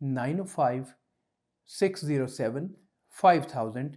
9056075000।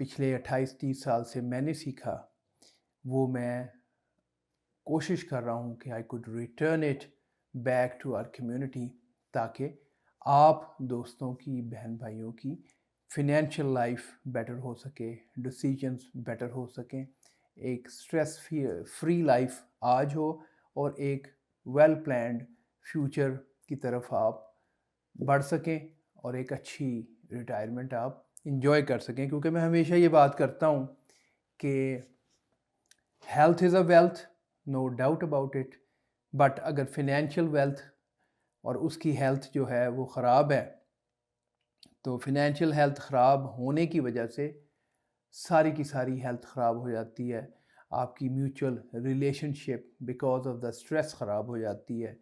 پچھلے 28-30 سال سے میں نے سیکھا وہ میں کوشش کر رہا ہوں کہ I could return it back to our community, تاکہ آپ دوستوں کی، بہن بھائیوں کی فنینشیل لائف بیٹر ہو سکے، ڈیسیجنز بیٹر ہو سکیں، ایک اسٹریس فری لائف آج ہو اور ایک ویل پلانڈ فیوچر کی طرف آپ بڑھ سکیں اور ایک اچھی ریٹائرمنٹ آپ انجوائے کر سکیں. کیونکہ میں ہمیشہ یہ بات کرتا ہوں کہ health is a wealth, no doubt about it, but اگر فنینشیل ویلتھ اور اس کی ہیلتھ جو ہے وہ خراب ہے تو فنینشیل ہیلتھ خراب ہونے کی وجہ سے ساری کی ساری ہیلتھ خراب ہو جاتی ہے، آپ کی mutual relation ship because of the stress خراب ہو جاتی ہے.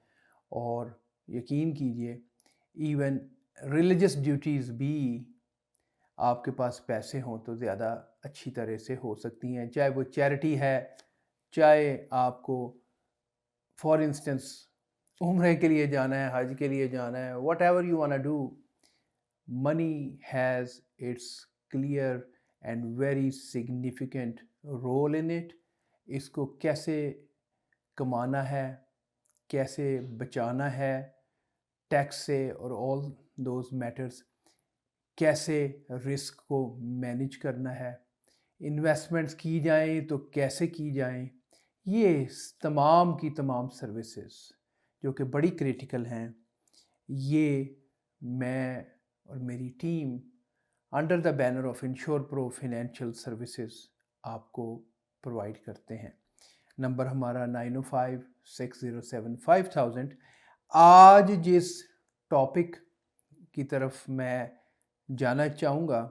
اور یقین کیجئے ایون ریلیجس ڈیوٹیز بھی آپ کے پاس پیسے ہوں تو زیادہ اچھی طرح سے ہو سکتی ہیں، چاہے وہ چیریٹی ہے، چاہے آپ کو فار انسٹنس عمرے کے لیے جانا ہے، حج کے لیے جانا ہے، whatever you wanna do. Money has its clear and very significant role in it. اس کو کیسے کمانا ہے، کیسے بچانا ہے ٹیکس سے اور آل دوز میٹرز، کیسے رسک کو مینیج کرنا ہے، انویسٹمنٹس کی جائیں تو کیسے کی جائیں، یہ تمام کی تمام سروسز جو کہ بڑی کریٹیکل ہیں، یہ میں اور میری team under the banner of ensure pro financial services آپ کو پرووائڈ کرتے ہیں. نمبر ہمارا 9056075000. آج جس ٹاپک کی طرف میں جانا چاہوں گا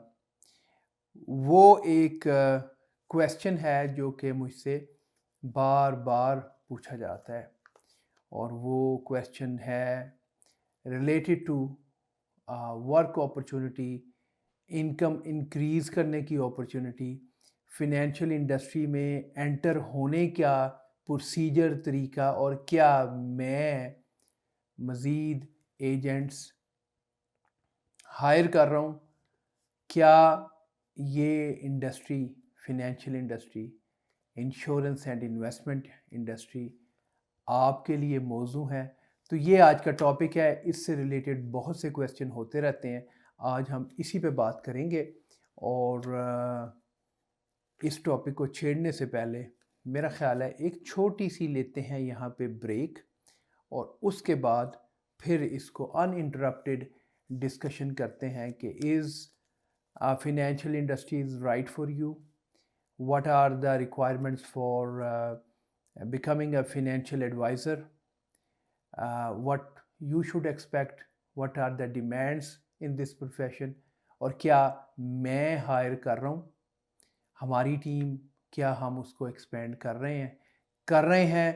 وہ ایک کویسچن ہے جو کہ مجھ سے بار بار پوچھا جاتا ہے، اور وہ کویسچن ہے related to work opportunity, income increase کرنے کی اپرچونٹی، فنینشیل انڈسٹری میں انٹر ہونے کا پروسیجر، طریقہ، اور کیا میں مزید ایجنٹس ہائر کر رہا ہوں، کیا یہ industry, financial industry, insurance and investment industry آپ کے لیے موزوں ہے. تو یہ آج کا ٹاپک ہے. اس سے ریلیٹڈ بہت سے کویسچن ہوتے رہتے ہیں، آج ہم اسی پہ بات کریں گے. اور اس ٹاپک کو چھیڑنے سے پہلے میرا خیال ہے ایک چھوٹی سی لیتے ہیں یہاں پہ بریک، اور اس کے بعد پھر اس کو ان انٹرپٹیڈ ڈسکشن کرتے ہیں کہ is financial industries right for you, what are the requirements for becoming a financial advisor, what you should expect, what are the demands in this profession، اور کیا میں ہائر کر رہا ہوں، ہماری ٹیم کیا ہم اس کو ایکسپینڈ کر رہے ہیں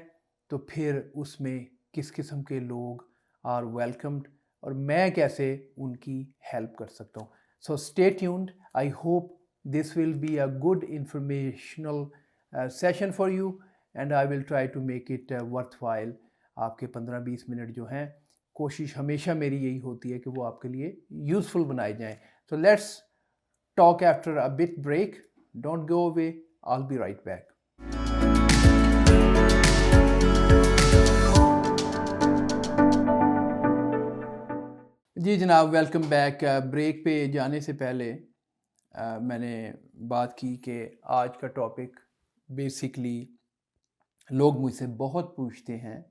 تو پھر اس میں کس قسم کے لوگ آر ویلکمڈ اور میں کیسے ان کی ہیلپ کر سکتا ہوں. So stay tuned. I hope this will be a good informational session for you and I will try to make it worthwhile. آپ کے 15-20 منٹ جو ہیں کوشش ہمیشہ میری یہی ہوتی ہے کہ وہ آپ کے لیے یوزفل بنائے جائیں. So let's talk after a bit break. Don't go away. I'll be right back. جی جناب، ویلکم بیک. بریک پہ جانے سے پہلے میں نے بات کی کہ آج کا ٹاپک بیسکلی لوگ مجھ سے بہت پوچھتے ہیں،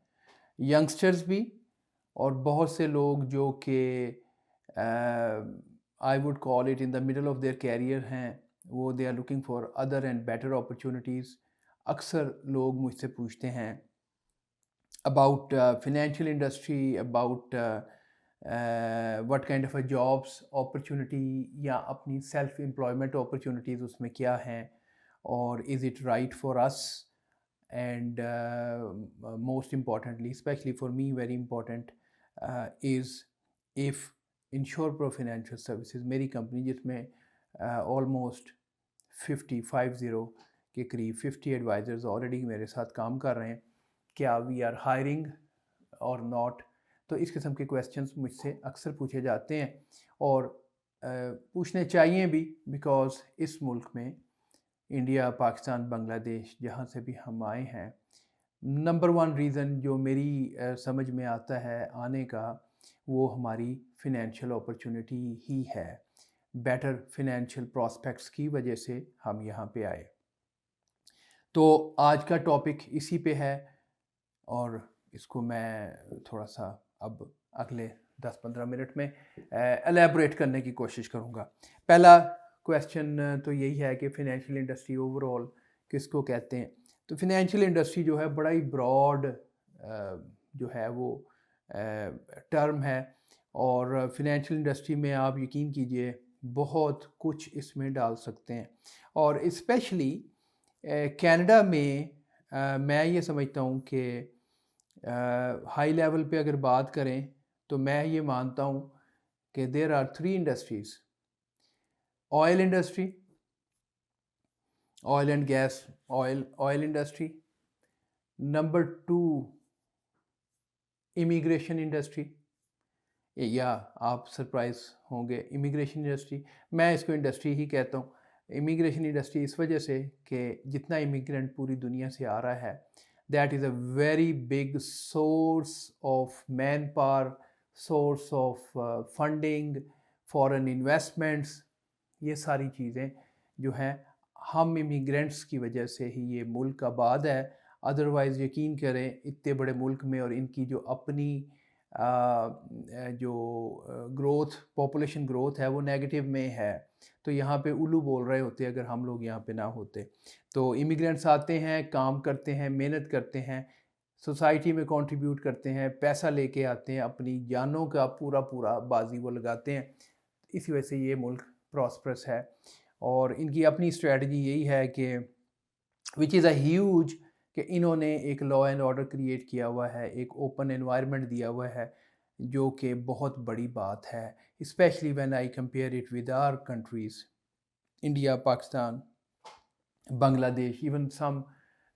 ینگسٹرز بھی اور بہت سے لوگ جو کہ I would call it in the middle of their career ہیں، وہ they are looking for other and better opportunities. اکثر لوگ مجھ سے پوچھتے ہیں about financial industry, about what kind of a jobs opportunity یا اپنی سیلف امپلائمنٹ اپرچونیٹیز اس میں کیا ہیں، اور is it right for us and most importantly, especially for me very important is if Insure Pro Financial Services میری company جس میں almost 50 کے قریب 50 ایڈوائزرز آلریڈی میرے ساتھ کام کر رہے ہیں، کیا وی آر ہائرنگ اور ناٹ. تو اس قسم کے کویسچنس مجھ سے اکثر پوچھے جاتے ہیں، اور پوچھنے چاہیے بھی، بیکاز اس ملک میں انڈیا، پاکستان، بنگلہ دیش جہاں سے بھی ہم آئے ہیں، نمبر ون ریزن جو میری سمجھ میں آتا ہے آنے کا، وہ ہماری فنینشیل اپرچونٹی ہی ہے. بیٹر فنینشیل پراسپیکٹس کی وجہ سے ہم یہاں پہ آئے. تو آج کا ٹاپک اسی پہ ہے، اور اس کو میں تھوڑا سا اب اگلے 10-15 منٹ میں الیبوریٹ کرنے کی کوشش کروں گا. پہلا کویسچن تو یہی ہے کہ فنینشیل انڈسٹری اوور آل کس کو کہتے ہیں. تو فنینشیل انڈسٹری جو ہے بڑا ہی براڈ جو ہے وہ ٹرم ہے، اور فنینشیل انڈسٹری میں آپ یقین کیجئے بہت کچھ اس میں ڈال سکتے ہیں. اور اسپیشلی کینیڈا میں یہ سمجھتا ہوں کہ ہائی لیول پہ اگر بات کریں تو میں یہ مانتا ہوں کہ there are 3 industries: oil industry, oil and gas, oil industry. Number 2 immigration industry, یا آپ سرپرائز ہوں گے امیگریشن انڈسٹری، میں اس کو انڈسٹری ہی کہتا ہوں. امیگریشن انڈسٹری اس وجہ سے کہ جتنا امیگرینٹ پوری دنیا سے آ رہا ہے، that is a very big source of manpower, source of funding, foreign investments. یہ ساری چیزیں جو ہیں ہم امیگرینٹس کی وجہ سے ہی یہ ملک آباد ہے. ادروائز یقین کریں اتنے بڑے ملک میں، اور ان کی جو اپنی جو گروتھ، پاپولیشن گروتھ ہے وہ نیگیٹو میں ہے، تو یہاں پہ الو بول رہے ہوتے اگر ہم لوگ یہاں پہ نہ ہوتے. تو امیگرینٹس آتے ہیں، کام کرتے ہیں، محنت کرتے ہیں، سوسائٹی میں کنٹریبیوٹ کرتے ہیں، پیسہ لے کے آتے ہیں، اپنی جانوں کا پورا بازی وہ لگاتے ہیں. اسی وجہ سے یہ ملک پراسپرس ہے. اور ان کی اپنی اسٹریٹجی یہی ہے کہ وچ از اے ہیوج، کہ انہوں نے ایک لا اینڈ آرڈر کریٹ کیا ہوا ہے، ایک اوپن انوائرمنٹ دیا ہوا ہے، جو کہ بہت بڑی بات ہے. Especially when I compare it with our countries, India, Pakistan, Bangladesh, even some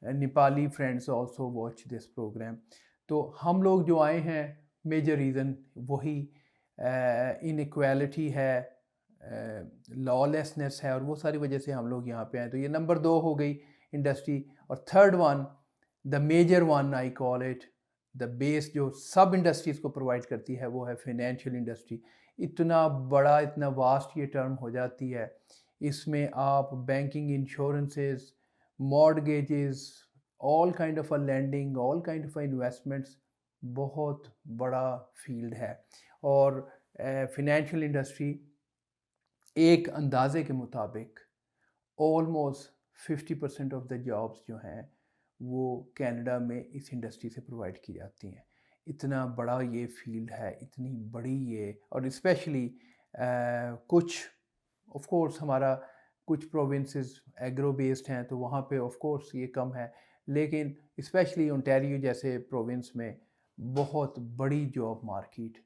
Nepali friends also watch this programme. تو ہم لوگ جو آئے ہیں، میجر ریزن وہی انیکویلٹی ہے، لا لیسنس ہے، اور وہ ساری وجہ سے ہم لوگ یہاں پہ آئے. تو یہ نمبر 2 ہو گئی انڈسٹری. اور third one, the major one I call it, the base جو سب انڈسٹریز کو پرووائڈ کرتی ہے، وہ ہے فنینشیل انڈسٹری. اتنا بڑا، اتنا واسٹ یہ ٹرم ہو جاتی ہے. اس میں آپ banking, insurances, mortgages, all kind of lending, all kind of investments, بہت بڑا فیلڈ ہے. اور فنینشیل انڈسٹری ایک اندازے کے مطابق آلموسٹ 50% آف دا جابس جو ہیں وہ کینیڈا میں اس انڈسٹری سے پرووائڈ کی جاتی ہیں. اتنا بڑا یہ فیلڈ ہے، اتنی بڑی یہ. اور اسپیشلی کچھ آف کورس ہمارا کچھ پروونسز ایگرو بیسڈ ہیں، تو وہاں پہ آف کورس یہ کم ہے، لیکن اسپیشلی اونٹیریو جیسے پروونس میں بہت بڑی جاب مارکیٹ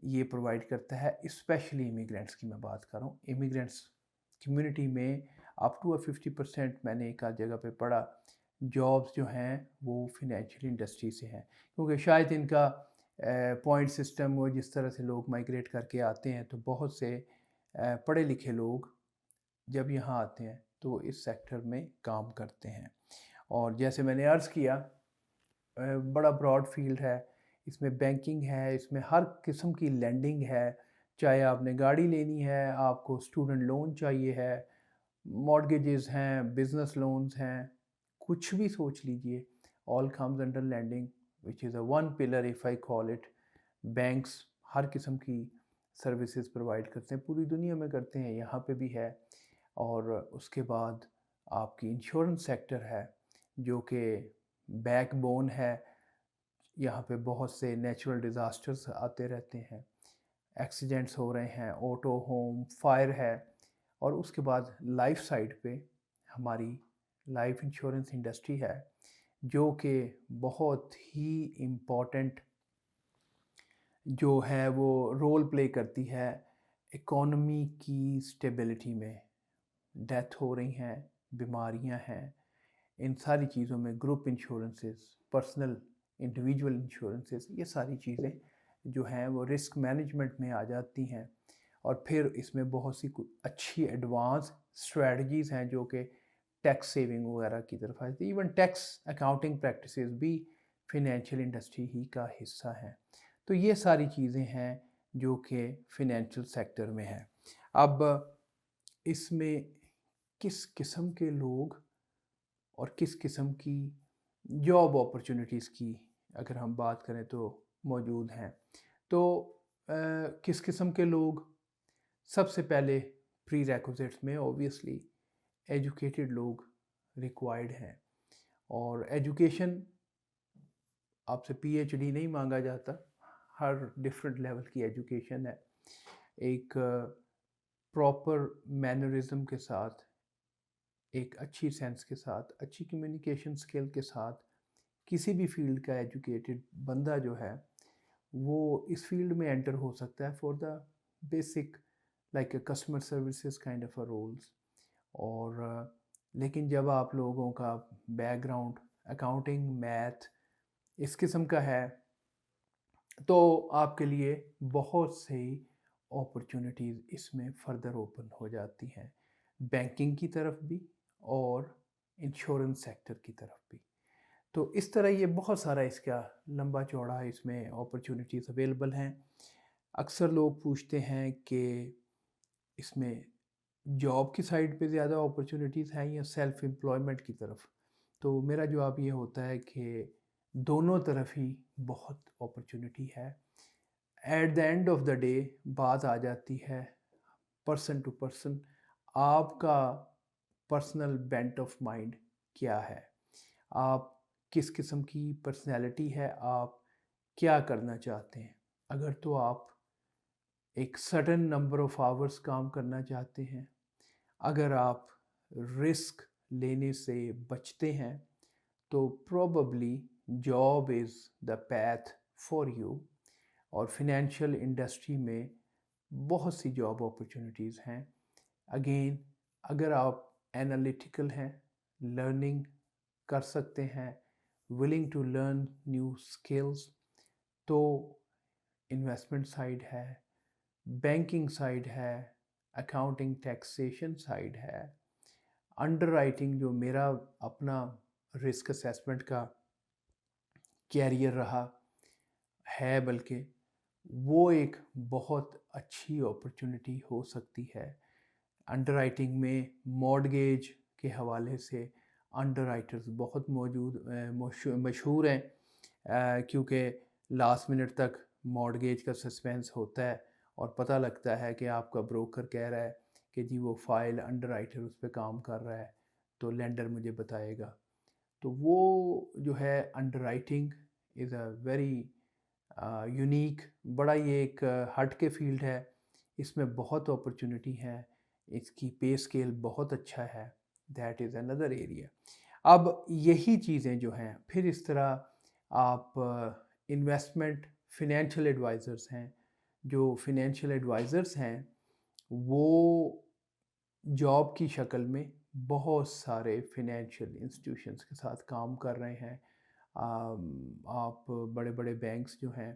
یہ پرووائڈ کرتا ہے. اسپیشلی امیگرینٹس کی میں بات کروں، امیگرینٹس کمیونٹی میں اپ ٹو 50% میں نے ایک آدھ جگہ پہ پڑھا جابس جو ہیں وہ فنینشیل انڈسٹری سے ہیں، کیونکہ شاید ان کا پوائنٹ سسٹم، وہ جس طرح سے لوگ مائگریٹ کر کے آتے ہیں، تو بہت سے پڑھے لکھے لوگ جب یہاں آتے ہیں تو اس سیکٹر میں کام کرتے ہیں. اور جیسے میں نے عرض کیا، بڑا براڈ فیلڈ ہے. اس میں بینکنگ ہے، اس میں ہر قسم کی لینڈنگ ہے، چاہے آپ نے گاڑی لینی ہے، آپ کو اسٹوڈنٹ لون چاہیے ہے، مارگیجز ہیں، بزنس لونز ہیں، کچھ بھی سوچ لیجئے، all comes under lending which is a one pillar of I call it. Banks ہر قسم کی سروسز پرووائڈ کرتے ہیں، پوری دنیا میں کرتے ہیں، یہاں پہ بھی ہے. اور اس کے بعد آپ کی انشورنس سیکٹر ہے جو کہ بیک بون ہے. یہاں پہ بہت سے نیچرل ڈیزاسٹرز آتے رہتے ہیں، ایکسیڈنٹس ہو رہے ہیں، آٹو، ہوم، فائر ہے. اور اس کے بعد لائف سائڈ پہ ہماری لائف انشورنس انڈسٹری ہے، جو کہ بہت ہی امپورٹنٹ جو ہے وہ رول پلے کرتی ہے اکانومی کی سٹیبلٹی میں. ڈیتھ ہو رہی ہیں، بیماریاں ہیں، ان ساری چیزوں میں گروپ انشورنسز، پرسنل انڈیویجول انشورنسز، یہ ساری چیزیں جو ہیں وہ رسک مینجمنٹ میں آ جاتی ہیں. اور پھر اس میں بہت سی اچھی ایڈوانس اسٹریٹجیز ہیں جو کہ ٹیکس سیونگ وغیرہ کی طرف آتی ہے. ایون ٹیکس اکاؤنٹنگ پریکٹسز بھی فنینشیل انڈسٹری ہی کا حصہ ہیں. تو یہ ساری چیزیں ہیں جو کہ فنینشیل سیکٹر میں ہیں. اب اس میں کس قسم کے لوگ اور کس قسم کی جاب اپرچونیٹیز کی اگر ہم بات کریں تو موجود ہیں. تو کس قسم کے لوگ، سب سے پہلے پری ریکوزٹس میں اوبیسلی ایجوکیٹڈ لوگ ریکوائرڈ ہیں. اور ایجوکیشن آپ سے پی ایچ ڈی نہیں مانگا جاتا، ہر ڈفرینٹ لیول کی ایجوکیشن ہے. ایک پراپر مینرزم کے ساتھ، ایک اچھی سینس کے ساتھ، اچھی کمیونیکیشن سکل کے ساتھ کسی بھی فیلڈ کا ایجوکیٹڈ بندہ جو ہے وہ اس فیلڈ میں انٹر ہو سکتا ہے for the basic like a customer services kind of a roles. اور لیکن جب آپ لوگوں کا بیک گراؤنڈ اکاؤنٹنگ، میتھ اس قسم کا ہے تو آپ کے لیے بہت سی اپرچونیٹیز اس میں فردر اوپن ہو جاتی ہیں، بینکنگ کی طرف بھی اور انشورنس سیکٹر کی طرف بھی. تو اس طرح یہ بہت سارا اس کا لمبا چوڑا اس میں اپرچونیٹیز اویلیبل ہیں. اکثر لوگ پوچھتے ہیں کہ اس میں جاب کی سائڈ پہ زیادہ اپرچونیٹیز ہیں یا سیلف امپلائمنٹ کی طرف. تو میرا جواب یہ ہوتا ہے کہ دونوں طرف ہی بہت اپرچونیٹی ہے. At the end of the day بات آ جاتی ہے پرسن ٹو پرسن، آپ کا پرسنل بینٹ آف مائنڈ کیا ہے، آپ کس قسم کی پرسنالٹی ہے، آپ کیا کرنا چاہتے ہیں. اگر تو آپ ایک سرٹن نمبر آف آورس کام کرنا چاہتے ہیں، اگر آپ رسک لینے سے بچتے ہیں تو probably job is the path for you. اور فنینشیل انڈسٹری میں بہت سی جاب اپرچونیٹیز ہیں. اگین اگر آپ انالیٹیکل ہیں، لرننگ کر سکتے ہیں، willing to learn new skills, تو انویسٹمنٹ سائڈ ہے، بینکنگ سائڈ ہے، اکاؤنٹنگ ٹیکسیشن سائڈ ہے، انڈر رائٹنگ جو میرا اپنا رسک اسیسمنٹ کا کیریئر رہا ہے، بلکہ وہ ایک بہت اچھی اپرچونیٹی ہو سکتی ہے. انڈر رائٹنگ میں مارگیج کے حوالے سے انڈر رائٹرز بہت مشہور ہیں کیونکہ لاسٹ منٹ تک مارگیج کا سسپینس ہوتا ہے اور پتہ لگتا ہے کہ آپ کا بروکر کہہ رہا ہے کہ جی وہ فائل انڈر رائٹر اس پہ کام کر رہا ہے تو لینڈر مجھے بتائے گا. تو وہ جو ہے under writing is a very unique, بڑا یہ ایک ہٹ کے فیلڈ ہے. اس میں بہت اپرچونیٹی ہے، اس کی پے اسکیل بہت اچھا ہے. That is another area. اب یہی چیزیں جو ہیں پھر اس طرح آپ انویسٹمنٹ فنینشیل ایڈوائزرز ہیں. جو فنینشیل ایڈوائزرز ہیں وہ جاب کی شکل میں بہت سارے فنینشیل انسٹیٹیوشنز کے ساتھ کام کر رہے ہیں. آپ بڑے بڑے بینکس جو ہیں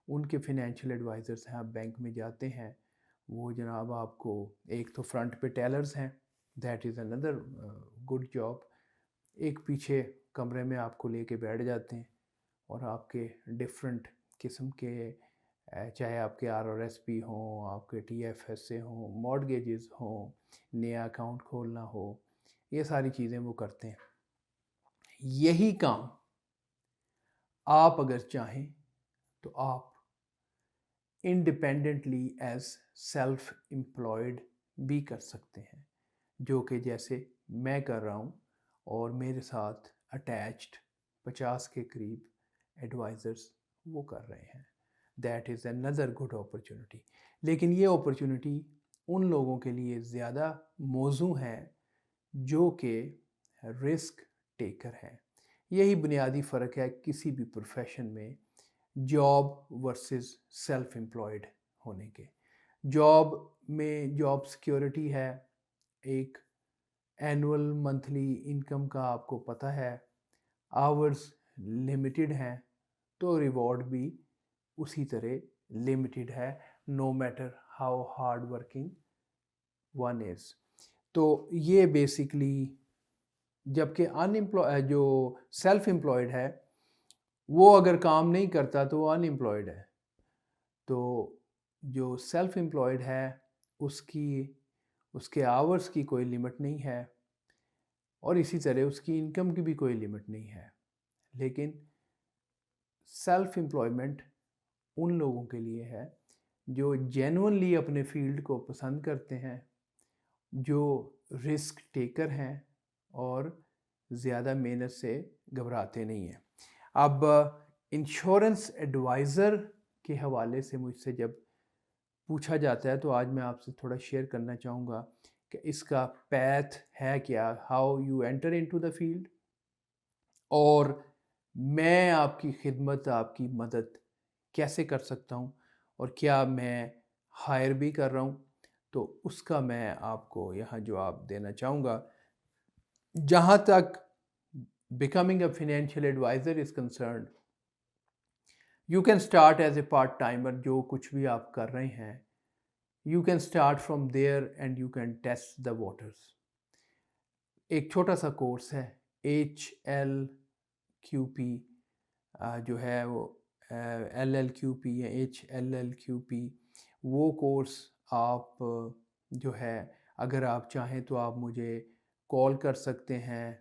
ان کے فنینشیل ایڈوائزرز ہیں، آپ بینک میں جاتے ہیں، وہ جناب آپ کو ایک تو فرنٹ پہ ٹیلرز ہیں، that is another good job. ایک پیچھے کمرے میں آپ کو لے کے بیٹھ جاتے ہیں اور آپ کے ڈفرینٹ قسم کے چاہے آپ کے آر آر ایس پی ہوں، آپ کے ٹی ایف ایس اے ہوں، مارگیجز ہوں، نیا اکاؤنٹ کھولنا ہو، یہ ساری چیزیں وہ کرتے ہیں. یہی کام آپ اگر چاہیں تو آپ انڈیپینڈنٹلی ایز سیلف امپلائڈ بھی کر سکتے ہیں، جو کہ جیسے میں کر رہا ہوں اور میرے ساتھ اٹیچڈ 50 کے قریب ایڈوائزرز وہ کر رہے ہیں. That is another good opportunity. لیکن یہ اپرچونیٹی ان لوگوں کے لیے زیادہ موزوں ہے جو کہ رسک ٹیکر ہیں. یہی بنیادی فرق ہے کسی بھی پروفیشن میں جاب ورسز سیلف امپلائڈ ہونے کے. جاب میں جاب سیکیورٹی ہے، ایک اینول منتھلی انکم کا آپ کو پتہ ہے، آورز لمیٹڈ ہیں تو ریوارڈ بھی اسی طرح لمیٹڈ ہے، no matter how hard working one is. تو یہ بیسکلی جبکہ جو سیلف امپلائڈ ہے وہ اگر کام نہیں کرتا تو وہ ان امپلائڈ ہے. تو جو سیلف امپلائڈ ہے اس کے آورس کی کوئی لمٹ نہیں ہے اور اسی طرح اس کی انکم کی بھی کوئی لمٹ نہیں ہے. لیکن سیلف امپلائمنٹ ان لوگوں کے لیے ہے جو جینونلی اپنے فیلڈ کو پسند کرتے ہیں, جو رسک ٹیکر ہیں اور زیادہ محنت سے گھبراتے نہیں ہیں. اب انشورنس ایڈوائزر کے حوالے سے مجھ سے جب پوچھا جاتا ہے تو آج میں آپ سے تھوڑا شیئر کرنا چاہوں گا کہ اس کا پیتھ ہے کیا, how you enter into the field, اور میں آپ کی خدمت, آپ کی مدد کیسے کر سکتا ہوں, اور کیا میں ہائر بھی کر رہا ہوں. تو اس کا میں آپ کو یہاں جواب دینا چاہوں گا. جہاں تک becoming a financial advisor is concerned, you can start as a part-timer. جو کچھ بھی آپ کر رہے ہیں, you can start from there and you can test the waters. ایک چھوٹا سا کورس ہے HLQP جو ہے وہ LLQP یا HLLQP. وہ کورس آپ جو ہے اگر آپ چاہیں تو آپ مجھے کال کر سکتے ہیں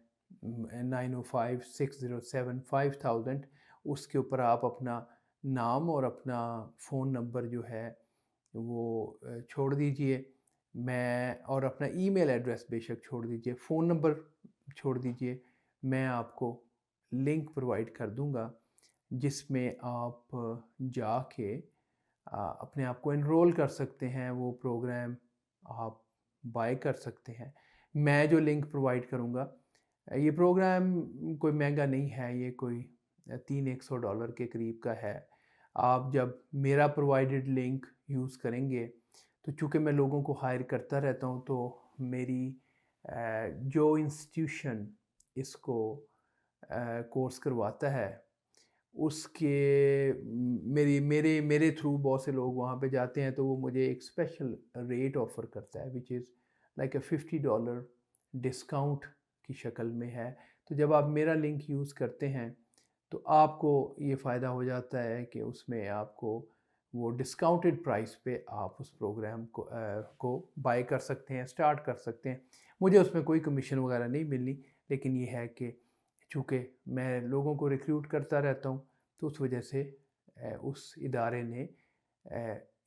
905-607-5000. اس کے اوپر آپ اپنا نام اور اپنا فون نمبر جو ہے وہ چھوڑ دیجئے, میں اور اپنا ای میل ایڈریس بے شک چھوڑ دیجئے, فون نمبر چھوڑ دیجئے. میں آپ کو لنک پرووائڈ کر دوں گا جس میں آپ جا کے اپنے آپ کو انرول کر سکتے ہیں, وہ پروگرام آپ بائی کر سکتے ہیں. میں جو لنک پرووائڈ کروں گا, یہ پروگرام کوئی مہنگا نہیں ہے, یہ کوئی $300 کے قریب کا ہے. آپ جب میرا پرووائڈڈ لنک یوز کریں گے تو چونکہ میں لوگوں کو ہائر کرتا رہتا ہوں, تو میری جو انسٹیٹیوشن اس کو کورس کرواتا ہے اس کے میرے تھرو بہت سے لوگ وہاں پہ جاتے ہیں, تو وہ مجھے ایک اسپیشل ریٹ آفر کرتا ہے وچ از لائک اے $50 ڈسکاؤنٹ کی شکل میں ہے. تو جب آپ میرا لنک یوز کرتے ہیں تو آپ کو یہ فائدہ ہو جاتا ہے کہ اس میں آپ کو وہ ڈسکاؤنٹڈ پرائس پہ آپ اس پروگرام کو بائی کر سکتے ہیں, سٹارٹ کر سکتے ہیں. مجھے اس میں کوئی کمیشن وغیرہ نہیں ملنی, لیکن یہ ہے کہ چونکہ میں لوگوں کو ریکروٹ کرتا رہتا ہوں تو اس وجہ سے اس ادارے نے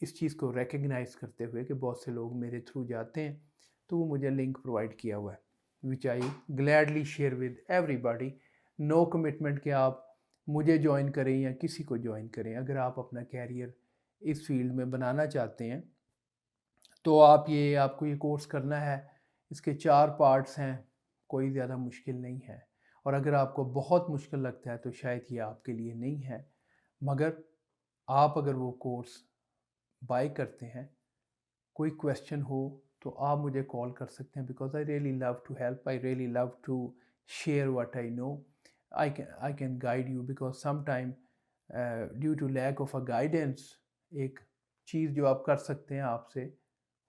اس چیز کو ریکگنائز کرتے ہوئے کہ بہت سے لوگ میرے تھرو جاتے ہیں تو وہ مجھے لنک پرووائڈ کیا ہوا ہے, which I gladly share with everybody. No commitment کہ آپ مجھے جوائن کریں یا کسی کو جوائن کریں. اگر آپ اپنا کیریئر اس فیلڈ میں بنانا چاہتے ہیں تو آپ کو یہ کورس کرنا ہے. اس کے 4 پارٹس ہیں, کوئی زیادہ مشکل نہیں ہے, اور اگر آپ کو بہت مشکل لگتا ہے تو شاید یہ آپ کے لیے نہیں ہے. مگر آپ اگر وہ کورس بائی کرتے ہیں, کوئی کویسچن ہو تو آپ مجھے کال کر سکتے ہیں, because I really love to help, I really love to share what I know. I can guide you, because sometime due to lack of a guidance ایک چیز جو آپ کر سکتے ہیں آپ سے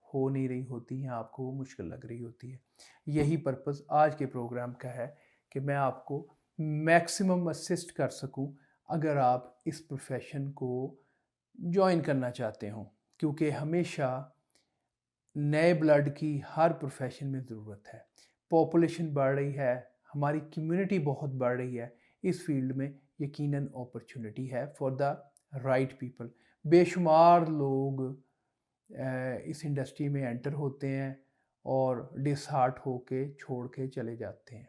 ہو نہیں رہی ہوتی ہے, آپ کو وہ مشکل لگ رہی ہوتی ہے. یہی پرپس آج کے پروگرام کا ہے کہ میں آپ کو میکسیمم اسسٹ کر سکوں اگر آپ اس پروفیشن کو جوائن کرنا چاہتے ہوں, کیونکہ ہمیشہ نئے بلڈ کی ہر پروفیشن میں ضرورت ہے. پاپولیشن بڑھ رہی ہے, ہماری کمیونٹی بہت بڑھ رہی ہے, اس فیلڈ میں یقیناً اپرچونٹی ہے فار دا رائٹ پیپل. بے شمار لوگ اس انڈسٹری میں انٹر ہوتے ہیں اور ڈس ہارٹ ہو کے چھوڑ کے چلے جاتے ہیں.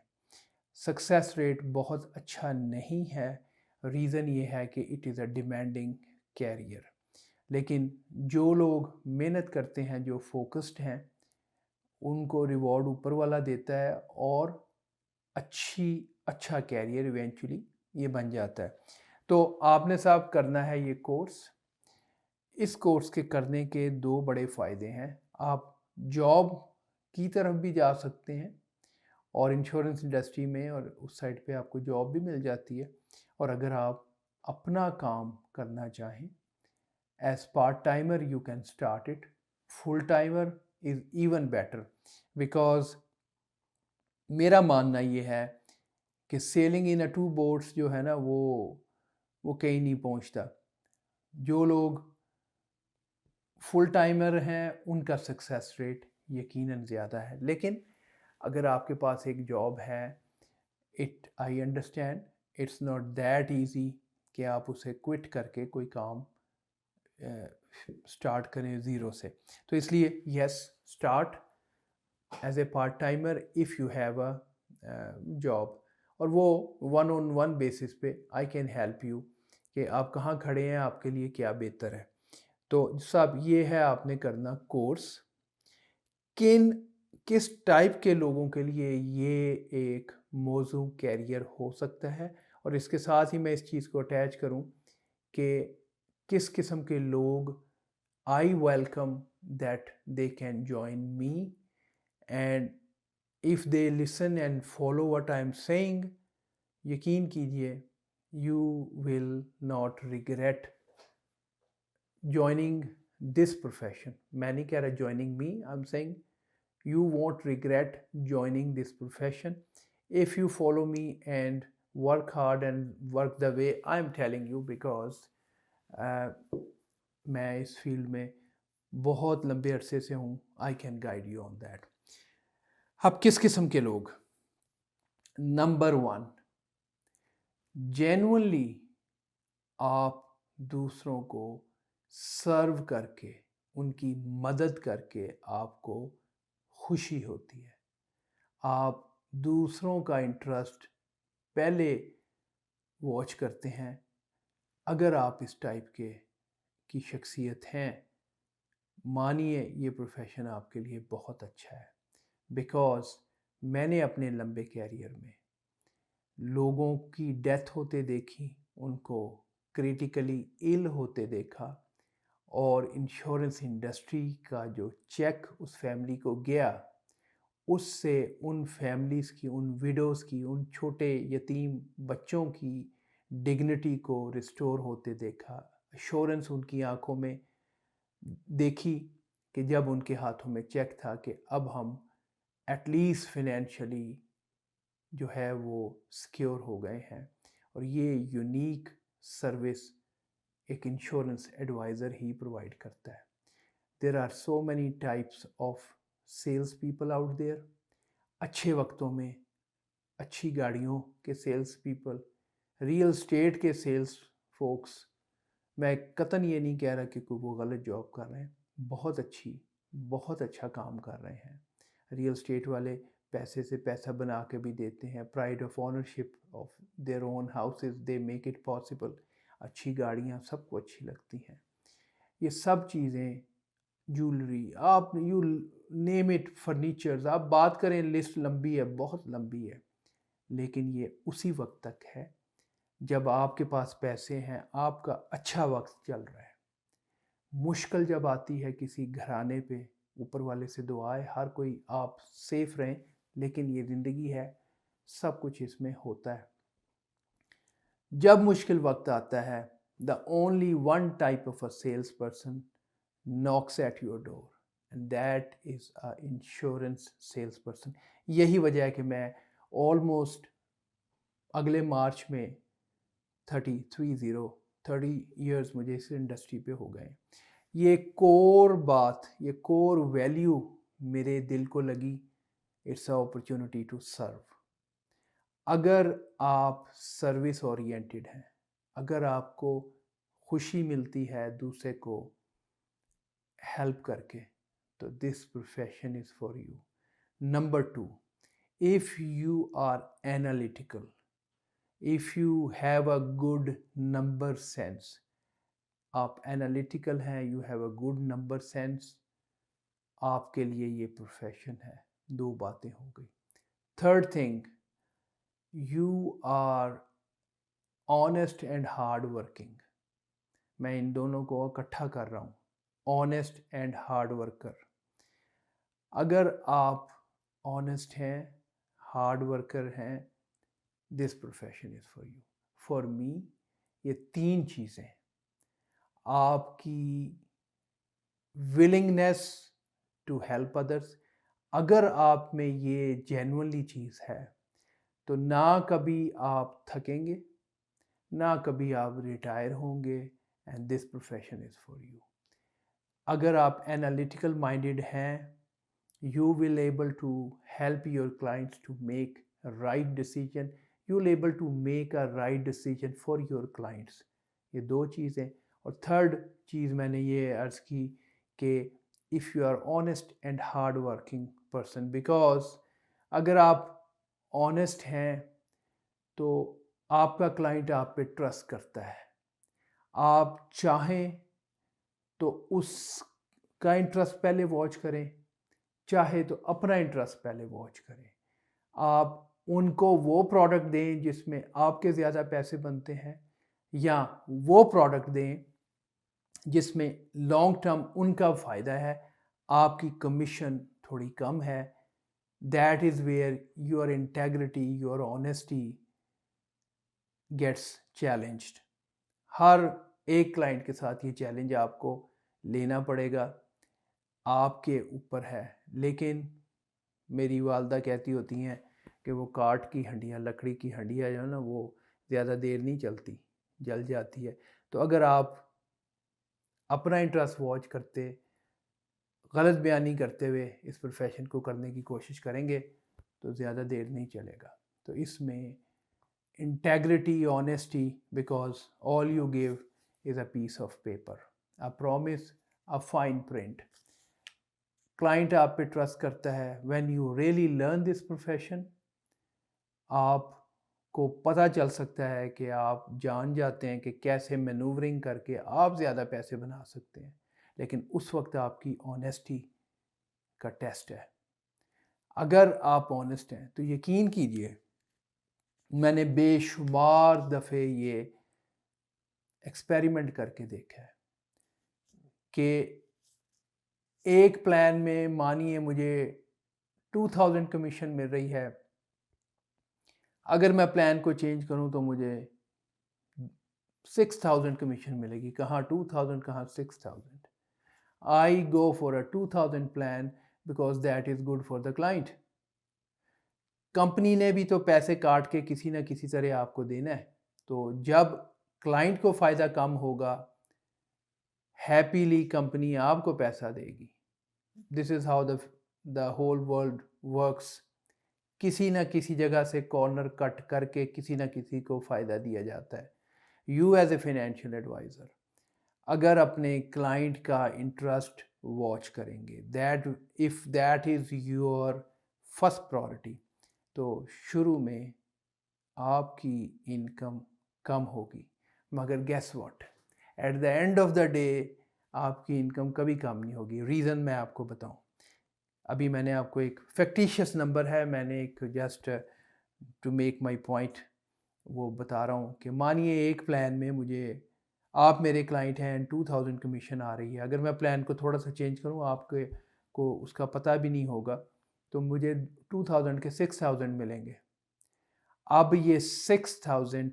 سکسیس ریٹ بہت اچھا نہیں ہے. ریزن یہ ہے کہ it is a demanding career. لیکن جو لوگ محنت کرتے ہیں, جو فوکسڈ ہیں, ان کو ریوارڈ اوپر والا دیتا ہے اور اچھا کیریئر ایونچولی یہ بن جاتا ہے. تو آپ نے صاحب کرنا ہے یہ کورس. اس کورس کے کرنے کے 2 بڑے فائدے ہیں. آپ جاب کی طرف بھی جا سکتے ہیں اور انشورنس انڈسٹری میں, اور اس سائڈ پہ آپ کو جاب بھی مل جاتی ہے. اور اگر آپ اپنا کام کرنا چاہیں as part timer, you can start it. Full timer is even better, because میرا ماننا یہ ہے کہ sailing in a two boats جو ہے نا وہ کہیں نہیں پہنچتا. جو لوگ فل ٹائمر ہیں ان کا سکسیس ریٹ یقیناً زیادہ ہے. لیکن اگر آپ کے پاس ایک جاب ہے، I understand it's not that easy کہ آپ اسے کوئٹ کر کے کوئی کام اسٹارٹ کریں زیرو سے. تو اس لیے yes, start as a part timer if you have a job, اور وہ 1-on-1 بیسس پہ آئی کین ہیلپ یو کہ آپ کہاں کھڑے ہیں، آپ کے لیے کیا بہتر ہے. تو صاحب یہ ہے آپ نے کرنا کورس. کس ٹائپ کے لوگوں کے لیے یہ ایک موزوں کیریئر ہو سکتا ہے، اور اس کے ساتھ ہی میں اس چیز کو اٹیچ کروں کہ کس قسم کے لوگ I welcome that they can join me, and if they listen and follow what I am saying, یقین کیجئے you will not regret joining this profession. میں نہیں کہہ رہا joining me, I'm saying you won't regret joining this profession if you follow me and work hard and work the way I'm telling you, because میں اس field میں بہت لمبے عرصے سے ہوں. I can guide you on that. اب کس قسم کے لوگ؟ نمبر 1، جینوئنلی آپ دوسروں کو سرو کر کے، ان کی مدد کر کے آپ کو خوشی ہوتی ہے. آپ دوسروں کا انٹرسٹ پہلے واچ کرتے ہیں. اگر آپ اس ٹائپ کی شخصیت ہیں، مانیے یہ پروفیشن آپ کے لیے بہت اچھا ہے. بیکاز میں نے اپنے لمبے کیریئر میں لوگوں کی ڈیتھ ہوتے دیکھی، ان کو کریٹیکلی ایل ہوتے دیکھا، اور انشورنس انڈسٹری کا جو چیک اس فیملی کو گیا، اس سے ان فیملیز کی، ان ویڈوز کی، ان چھوٹے یتیم بچوں کی ڈگنیٹی کو ریسٹور ہوتے دیکھا. ایشورنس ان کی آنکھوں میں دیکھی کہ جب ان کے ہاتھوں میں چیک تھا کہ اب ہم ایٹ لیسٹ فائنینشلی جو ہے وہ سیکیور ہو گئے ہیں. اور یہ یونیک سروس ایک انشورنس ایڈوائزر ہی پرووائڈ کرتا ہے. There are so many types of sales people out there. اچھے وقتوں میں اچھی گاڑیوں کے سیلس پیپل، ریئل اسٹیٹ کے سیلس فوکس. میں قطعاً یہ نہیں کہہ رہا کہ کوئی وہ غلط جاب کر رہے ہیں، بہت اچھا کام کر رہے ہیں. ریئل اسٹیٹ والے پیسے سے پیسہ بنا کے بھی دیتے ہیں. Pride of ownership of their own houses they make it possible. اچھی گاڑیاں سب کو اچھی لگتی ہیں. یہ سب چیزیں، جولری، آپ یو نیم اٹ، فرنیچرز، آپ بات کریں، لسٹ لمبی ہے، بہت لمبی ہے. لیکن یہ اسی وقت تک ہے جب آپ کے پاس پیسے ہیں، آپ کا اچھا وقت چل رہا ہے. مشکل جب آتی ہے کسی گھرانے پہ، اوپر والے سے دعا ہے ہر کوئی آپ سیف رہیں، لیکن یہ زندگی ہے، سب کچھ اس میں ہوتا ہے. جب مشکل وقت آتا ہے، the only one type of a salesperson knocks at your door, and that is a insurance salesperson. یہی وجہ ہے کہ میں almost اگلے مارچ میں 30 ایئرز مجھے اس انڈسٹری پہ ہو گئے. یہ کور بات، یہ کور ویلیو میرے دل کو لگی. It's a opportunity to serve. اگر آپ سروس اورینٹڈ ہیں، اگر آپ کو خوشی ملتی ہے دوسرے کو ہیلپ کر کے، تو this profession is for you. Number 2، if you are analytical, if you have a good number sense, آپ انالیٹیکل ہیں، you have a good number sense, آپ کے لیے یہ پروفیشن ہے. 2 باتیں ہو گئی. Third thing, you are honest and hard working. میں ان دونوں کو اکٹھا کر رہا ہوں، آنیسٹ اینڈ ہارڈ ورکر. اگر آپ آنیسٹ ہیں، ہارڈ ورکر ہیں، this profession is for you. For me یہ 3 چیزیں آپ کی willingness to help others. اگر آپ میں یہ جینونلی چیز ہے تو نہ کبھی آپ تھکیں گے، نہ کبھی آپ ریٹائر ہوں گے، and this profession is for you. اگر آپ انالیٹیکل مائنڈیڈ ہیں، you will able to help your clients to make a right decision. You will able to make a right decision for your clients. یہ دو چیزیں. اور third چیز میں نے یہ عرض کی کہ if you are honest and hard working person, because اگر آپ honest ہیں تو آپ کا کلائنٹ آپ پہ ٹرسٹ کرتا ہے. آپ چاہیں تو اس کا انٹرسٹ پہلے واچ کریں، چاہے تو اپنا انٹرسٹ پہلے واچ کریں. آپ ان کو وہ پروڈکٹ دیں جس میں آپ کے زیادہ پیسے بنتے ہیں، یا وہ پروڈکٹ دیں جس میں لانگ ٹرم ان کا فائدہ ہے، آپ کی کمیشن تھوڑی کم ہے. That is where your integrity, your honesty gets challenged. ہر ایک کلائنٹ کے ساتھ یہ چیلنج آپ کو لینا پڑے گا، آپ کے اوپر ہے. لیکن میری والدہ کہتی ہوتی ہیں کہ وہ کاٹ کی ہنڈیاں، لکڑی کی ہنڈیاں جو ہے نا، وہ زیادہ دیر نہیں چلتی، جل جاتی ہے. تو اگر آپ اپنا انٹرسٹ واچ کرتے، غلط بیانی کرتے ہوئے اس پروفیشن کو کرنے کی کوشش کریں گے تو زیادہ دیر نہیں چلے گا. تو اس میں integrity, honesty, because all you give is a piece of paper, a promise, a fine print. Client آپ پہ ٹرسٹ کرتا ہے. When you really learn this profession, آپ کو پتہ چل سکتا ہے کہ آپ جان جاتے ہیں کہ کیسے مینوورنگ کر کے آپ زیادہ پیسے بنا سکتے ہیں. لیکن اس وقت آپ کی آنیسٹی کا ٹیسٹ ہے. اگر آپ آنیسٹ ہیں تو یقین کیجئے، میں نے بے شمار دفعے یہ ایکسپیریمنٹ کر کے دیکھا ہے کہ ایک پلان میں مانیے مجھے 2000 کمیشن مل رہی ہے، اگر میں پلان کو چینج کروں تو مجھے 6000 کمیشن ملے گی. کہاں 2000، کہاں 6000. I go for a 2000 plan because that is good for the client. Company نے بھی تو پیسے کاٹ کے کسی نہ کسی طرح آپ کو دینا ہے. تو جب کلائنٹ کو فائدہ کم ہوگا، ہیپیلی کمپنی آپ کو پیسہ دے گی. This is how the whole world works. کسی نہ کسی جگہ سے کارنر کٹ کر کے کسی نہ کسی کو فائدہ دیا جاتا ہے. You as a financial advisor اگر اپنے کلائنٹ کا انٹرسٹ واچ کریں گے، if that is your first priority, تو شروع میں آپ کی انکم کم ہوگی. مگر guess what, at the end of the day آپ کی انکم کبھی کم نہیں ہوگی. ریزن میں آپ کو بتاؤں. ابھی میں نے آپ کو ایک فیکٹیشیس نمبر ہے، میں نے ایک just to make my point وہ بتا رہا ہوں کہ مانیے ایک پلان میں مجھے، آپ میرے کلائنٹ ہیں، 2000 کمیشن آ رہی ہے. اگر میں پلان کو تھوڑا سا چینج کروں، آپ کو اس کا پتہ بھی نہیں ہوگا، تو مجھے 2000 کے 6000 ملیں گے. اب یہ 6000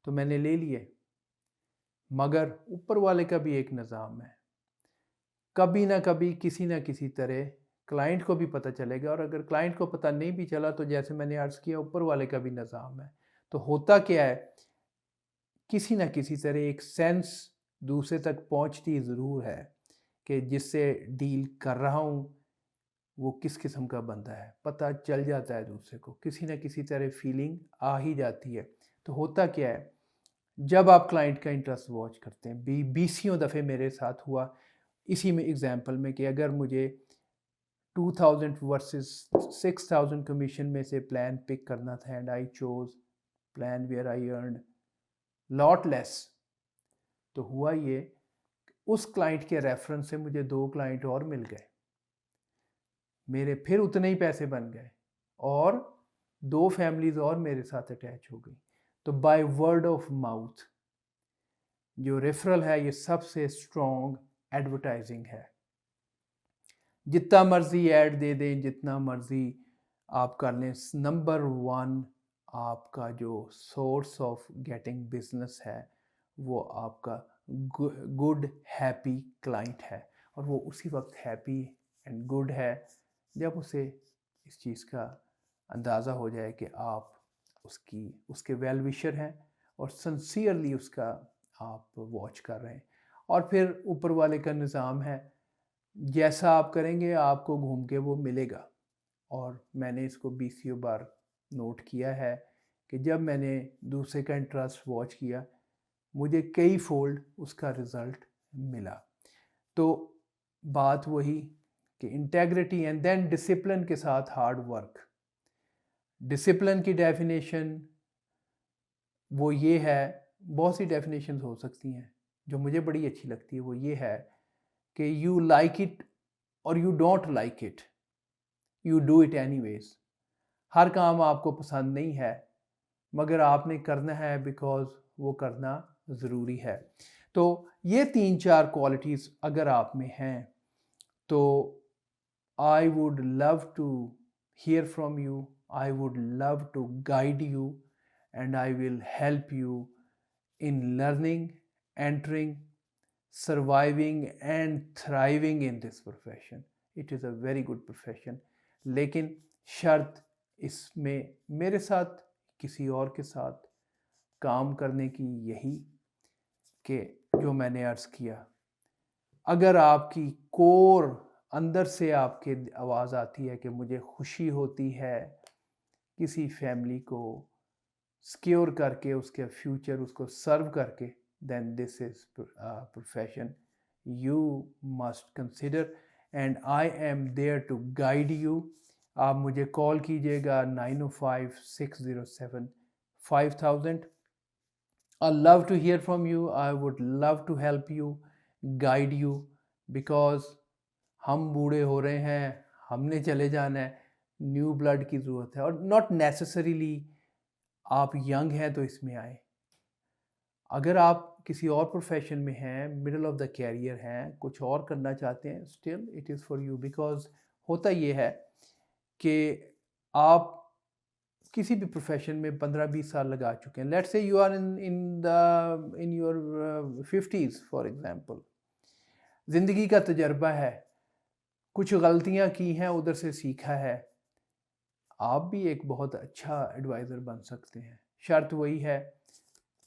تو میں نے لے لیے، مگر اوپر والے کا بھی ایک نظام ہے. کبھی نہ کبھی کسی نہ کسی طرح کلائنٹ کو بھی پتہ چلے گا، اور اگر کلائنٹ کو پتہ نہیں بھی چلا تو جیسے میں نے عرض کیا اوپر والے کا بھی نظام ہے. تو ہوتا کیا ہے، کسی نہ کسی طرح ایک سینس دوسرے تک پہنچتی ضرور ہے کہ جس سے ڈیل کر رہا ہوں وہ کس قسم کا بندہ ہے. پتہ چل جاتا ہے دوسرے کو، کسی نہ کسی طرح فیلنگ آ ہی جاتی ہے. تو ہوتا کیا ہے، جب آپ کلائنٹ کا انٹرسٹ واچ کرتے ہیں، بیسیوں دفعے میرے ساتھ ہوا اسی میں ایگزامپل میں کہ اگر مجھے 2000 ورسز 6000 کمیشن میں سے پلان پک کرنا تھا، and I chose plan where I earned lot less. تو ہوا یہ، اس کلائنٹ کے ریفرنس سے مجھے 2 کلائنٹ اور مل گئے، میرے پھر اتنے ہی پیسے بن گئے، اور 2 فیملیز اور میرے ساتھ اٹیچ ہو گئی. تو بائی ورڈ آف ماؤتھ جو ریفرل ہے، یہ سب سے اسٹرانگ ایڈورٹائزنگ ہے. جتنا مرضی ایڈ دے دیں، جتنا مرضی آپ کر لیں، نمبر 1 آپ کا جو سورس آف گیٹنگ بزنس ہے وہ آپ کا گڈ ہیپی کلائنٹ ہے. اور وہ اسی وقت ہیپی اینڈ گڈ ہے جب اسے اس چیز کا اندازہ ہو جائے کہ آپ اس کے ویل وشر ہیں اور سنسیئرلی اس کا آپ واچ کر رہے ہیں. اور پھر اوپر والے کا نظام ہے، جیسا آپ کریں گے آپ کو گھوم کے وہ ملے گا. اور میں نے اس کو 20 بار نوٹ کیا ہے کہ جب میں نے دوسرے کا انٹرسٹ واچ کیا مجھے کئی فولڈ اس کا رزلٹ ملا. تو بات وہی کہ انٹیگریٹی اینڈ دین ڈسپلن کے ساتھ ہارڈ ورک. ڈسپلن کی ڈیفینیشن وہ یہ ہے، بہت سی ڈیفینیشنز ہو سکتی ہیں، جو مجھے بڑی اچھی لگتی ہے وہ یہ ہے کہ یو لائک اٹ اور you don't like it, you do it anyways. ہر کام آپ کو پسند نہیں ہے مگر آپ نے کرنا ہے بیکاز وہ کرنا ضروری ہے. تو یہ 3-4 کوالٹیز اگر آپ میں ہیں تو I would love to hear from you, I would love to guide you and I will help you in learning, entering, surviving and thriving in this profession. It is a very good profession. لیکن شرط اس میں میرے ساتھ کسی اور کے ساتھ کام کرنے کی یہی کہ جو میں نے عرض کیا، اگر آپ کی کور اندر سے آپ کے آواز آتی ہے کہ مجھے خوشی ہوتی ہے کسی فیملی کو سکیور کر کے اس کے فیوچر اس کو سرو کر کے، then this is profession you must consider and I am there to guide you. آپ مجھے کال کیجیے گا 905-607-5000. I love to hear from you. I would love to help you, guide you, because ہم بوڑھے ہو رہے ہیں، ہم نے چلے جانا ہے، نیو بلڈ کی ضرورت ہے. اور ناٹ نیسسریلی آپ ینگ ہیں تو اس میں آئیں. اگر آپ کسی اور پروفیشن میں ہیں، مڈل آف دا کیریئر ہیں، کچھ اور کرنا چاہتے ہیں، still it is for you. Because ہوتا یہ ہے کہ آپ کسی بھی پروفیشن میں 15-20 سال لگا چکے ہیں. Let's say you are in your 50s for example. زندگی کا تجربہ ہے، کچھ غلطیاں کی ہیں ادھر سے سیکھا ہے. آپ بھی ایک بہت اچھا ایڈوائزر بن سکتے ہیں. شرط وہی ہے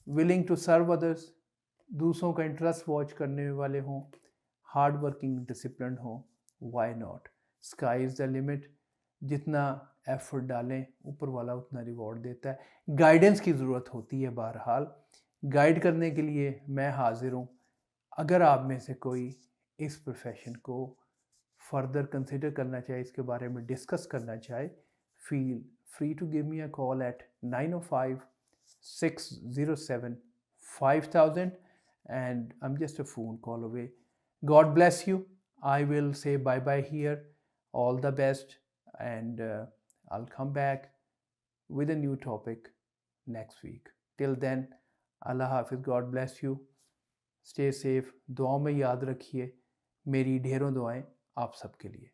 willing to serve others، دوسروں کا انٹرسٹ واچ کرنے والے ہوں، ہارڈ ورکنگ ڈسپلنڈ ہوں. Why not, sky is the limit. جتنا ایفرٹ ڈالیں اوپر والا اتنا ریوارڈ دیتا ہے. گائیڈنس کی ضرورت ہوتی ہے، بہرحال گائیڈ کرنے کے لیے میں حاضر ہوں. اگر آپ میں سے کوئی اس پروفیشن کو فردر کنسیڈر کرنا چاہے، اس کے بارے میں ڈسکس کرنا چاہے، feel free to give me a call at 905-607-5000 and I'm just a phone call away. God bless you. I will say bye-bye here. All the best and I'll come back with a new topic next week. Till then, Allah Hafiz, God bless you. Stay safe. دعاؤں میں یاد رکھیے، میری ڈھیروں دعائیں آپ سب کے لیے.